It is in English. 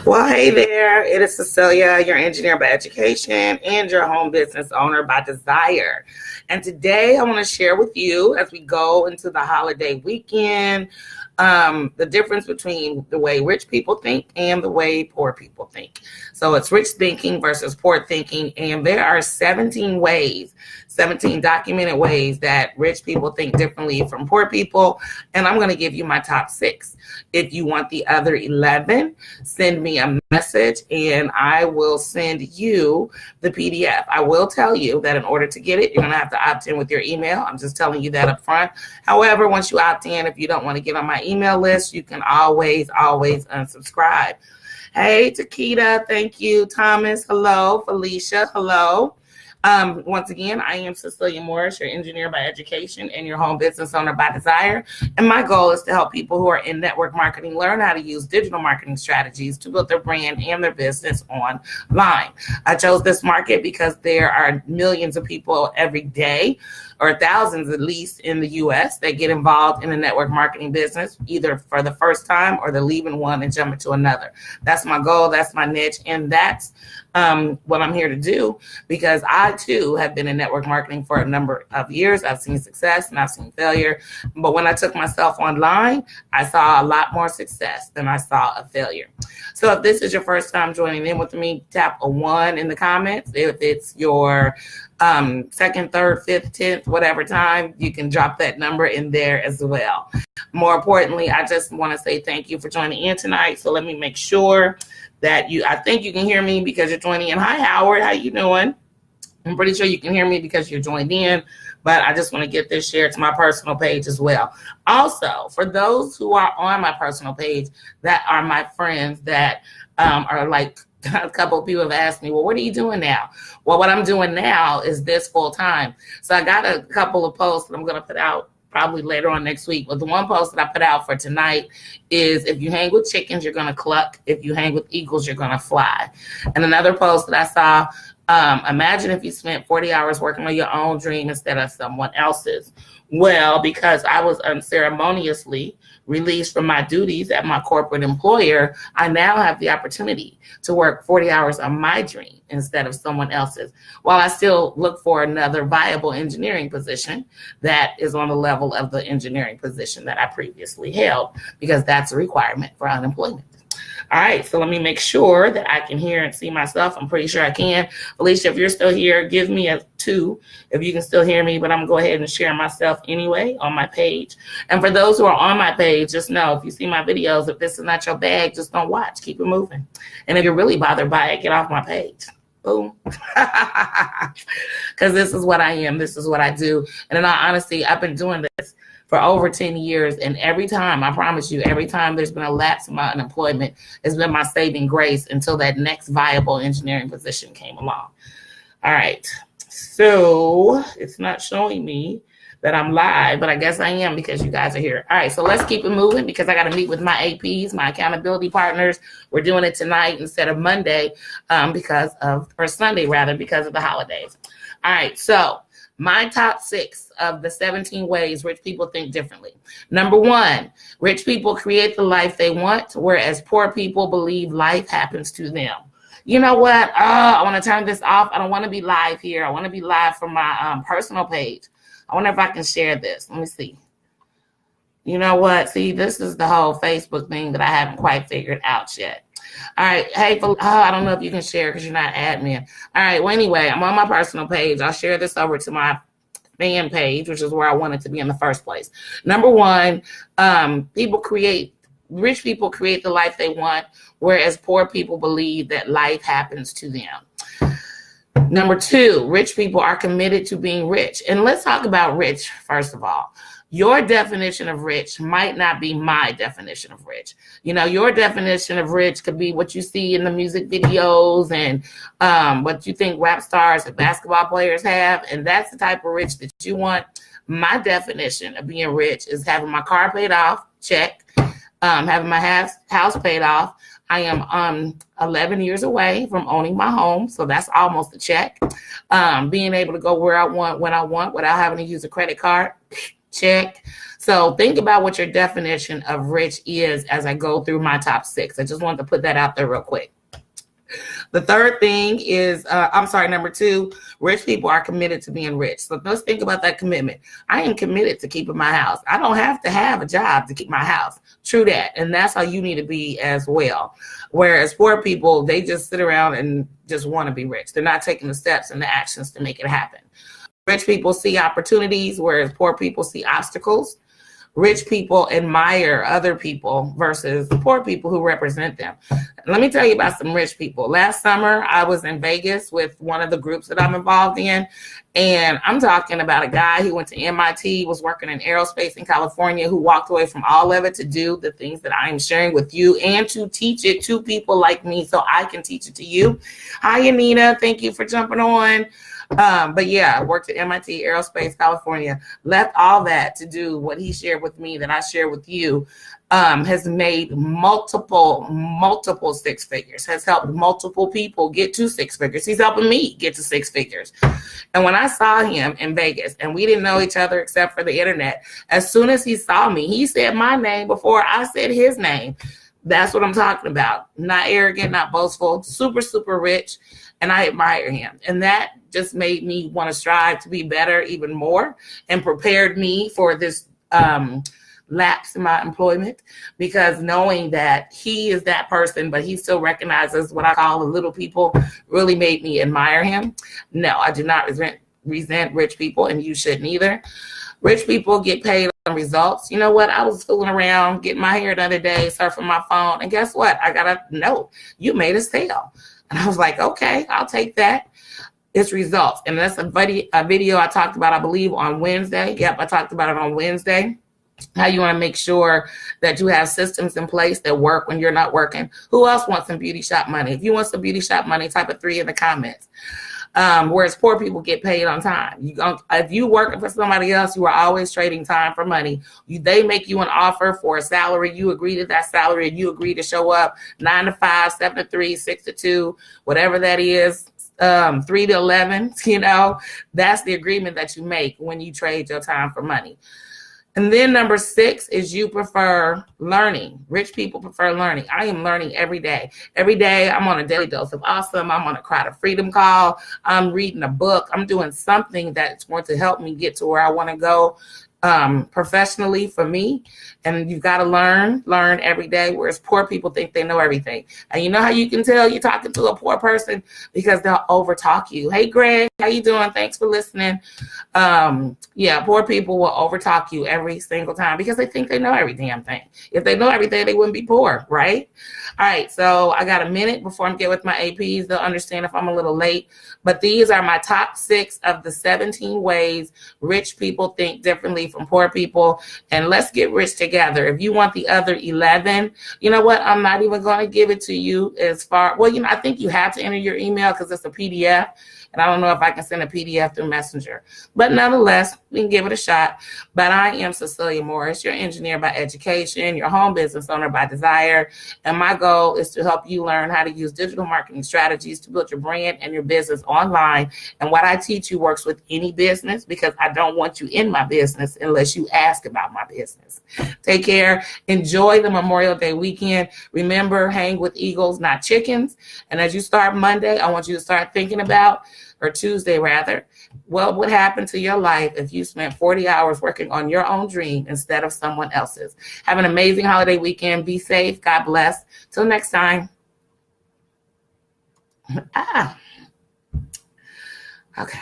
Well, hey there. It is Cecilia, your engineer by education and your home business owner by desire. And today I want to share with you as we go into the holiday weekend, the difference between the way rich people think and the way poor people think. So it's rich thinking versus poor thinking. And there are 17 documented ways that rich people think differently from poor people. And I'm going to give you my top 6. If you want the other 11, send me a message and I will send you the PDF. I will tell you that in order to get it, you're going to have to opt in with your email. I'm just telling you that up front. However, once you opt in, if you don't want to get on my email list, you can always unsubscribe. Hey, Takita, thank you. Thomas, hello. Felicia, hello. Once again, I am Cecilia Morris, your engineer by education and your home business owner by desire. And my goal is to help people who are in network marketing learn how to use digital marketing strategies to build their brand and their business online. I chose this market because there are millions of people every day, or thousands at least in the US, that get involved in the network marketing business, either for the first time or they're leaving one and jumping to another. That's my goal. That's my niche. And that's what I'm here to do, because I too have been in network marketing for a number of years. I've seen success and I've seen failure. But when I took myself online, I saw a lot more success than I saw a failure. So if this is your first time joining in with me, tap a 1 in the comments. If it's your second, third, fifth, 10th, whatever time, you can drop that number in there as well. More importantly, I just want to say thank you for joining in tonight. So let me make sure that I think you can hear me because you're joining in. Hi, Howard. How you doing? I'm pretty sure you can hear me because you're joined in, but I just want to get this shared to my personal page as well. Also, for those who are on my personal page that are my friends that are like, a couple of people have asked me, well, what are you doing now? Well, what I'm doing now is this full time. So I got a couple of posts that I'm going to put out probably later on next week. But the one post that I put out for tonight is, if you hang with chickens, you're going to cluck. If you hang with eagles, you're going to fly. And another post that I saw, imagine if you spent 40 hours working on your own dream instead of someone else's. Well, because I was unceremoniously released from my duties at my corporate employer, I now have the opportunity to work 40 hours on my dream instead of someone else's, while I still look for another viable engineering position that is on the level of the engineering position that I previously held, because that's a requirement for unemployment. All right, so let me make sure that I can hear and see myself. I'm pretty sure I can. Felicia, if you're still here, give me a 2 if you can still hear me, but I'm going to go ahead and share myself anyway on my page. And for those who are on my page, just know, if you see my videos, if this is not your bag, just don't watch. Keep it moving. And if you're really bothered by it, get off my page. Boom. Because this is what I am. This is what I do. And in all honesty, I've been doing this for over 10 years. And every time, I promise you, every time there's been a lapse in my unemployment, it's been my saving grace until that next viable engineering position came along. All right. So it's not showing me that I'm live, but I guess I am because you guys are here. All right. So let's keep it moving, because I got to meet with my APs, my accountability partners. We're doing it tonight instead of Monday or Sunday rather, because of the holidays. All right. So my top 6 of the 17 ways rich people think differently. Number 1, rich people create the life they want, whereas poor people believe life happens to them. You know what? I want to turn this off. I don't want to be live here. I want to be live from my personal page. I wonder if I can share this. Let me see. You know what? See, this is the whole Facebook thing that I haven't quite figured out yet. All right. Hey, I don't know if you can share because you're not admin. All right. Well, anyway, I'm on my personal page. I'll share this over to my fan page, which is where I wanted to be in the first place. Number 1, rich people create the life they want, whereas poor people believe that life happens to them. Number 2, rich people are committed to being rich. And let's talk about rich, first of all. Your definition of rich might not be my definition of rich. You know, your definition of rich could be what you see in the music videos and what you think rap stars and basketball players have. And that's the type of rich that you want. My definition of being rich is having my car paid off, check, having my house paid off. I am 11 years away from owning my home, so that's almost a check. Being able to go where I want, when I want, without having to use a credit card. Check. So think about what your definition of rich is as I go through my top 6. I just wanted to put that out there real quick. The third thing is, number 2, rich people are committed to being rich. So let's think about that commitment. I am committed to keeping my house. I don't have to have a job to keep my house. True that. And that's how you need to be as well. Whereas poor people, they just sit around and just want to be rich. They're not taking the steps and the actions to make it happen. Rich people see opportunities, whereas poor people see obstacles. Rich people admire other people versus poor people who represent them. Let me tell you about some rich people. Last summer, I was in Vegas with one of the groups that I'm involved in. And I'm talking about a guy who went to MIT, was working in aerospace in California, who walked away from all of it to do the things that I'm sharing with you and to teach it to people like me so I can teach it to you. Hi, Anita. Thank you for jumping on. But yeah, I worked at MIT, Aerospace, California, left all that to do what he shared with me that I share with you, has made multiple 6 figures, has helped multiple people get to 6 figures. He's helping me get to 6 figures. And when I saw him in Vegas, and we didn't know each other except for the internet, as soon as he saw me, he said my name before I said his name. That's what I'm talking about. Not arrogant, not boastful, super, super rich. And I admire him. And that just made me want to strive to be better even more and prepared me for this lapse in my employment, because knowing that he is that person, but he still recognizes what I call the little people, really made me admire him. No, I do not resent rich people, and you shouldn't either. Rich people get paid on results. You know what? I was fooling around, getting my hair the other day, surfing my phone, and guess what? I got a note. You made a sale. And I was like, okay, I'll take that. It's results. And that's a video I talked about, I believe, on Wednesday. Yep, I talked about it on Wednesday. How you want to make sure that you have systems in place that work when you're not working. Who else wants some beauty shop money? If you want some beauty shop money, type a 3 in the comments. Whereas poor people get paid on time. If you working for somebody else, you are always trading time for money. They make you an offer for a salary. You agree to that salary, and you agree to show up 9 to 5, 7 to 3, 6 to 2, whatever that is. 3 to 11, that's the agreement that you make when you trade your time for money. And then number 6 is you prefer learning. Rich people prefer learning. I am learning every day. Every day I'm on a daily dose of awesome. I'm on a Cry to Freedom call. I'm reading a book. I'm doing something that's going to help me get to where I want to go professionally for me. And you've got to learn every day, whereas poor people think they know everything. And you know how you can tell you're talking to a poor person? Because they'll overtalk you. Hey, Greg, how you doing? Thanks for listening. Poor people will overtalk you every single time because they think they know every damn thing. If they know everything, they wouldn't be poor, right? All right, so I got a minute before I get with my APs. They'll understand if I'm a little late. But these are my top 6 of the 17 ways rich people think differently from poor people. And let's get rich together. If you want the other 11, you know what? I'm not even going to give it to you I think you have to enter your email because it's a PDF. And I don't know if I can send a PDF through Messenger. But nonetheless, we can give it a shot. But I am Cecilia Morris, your engineer by education, your home business owner by desire. And my goal is to help you learn how to use digital marketing strategies to build your brand and your business online. And what I teach you works with any business, because I don't want you in my business unless you ask about my business. Take care. Enjoy the Memorial Day weekend. Remember, hang with eagles, not chickens. And as you start Monday, I want you to start thinking about, or Tuesday rather, what would happen to your life if you spent 40 hours working on your own dream instead of someone else's. Have an amazing holiday weekend. Be safe. God bless. Till next time. Okay.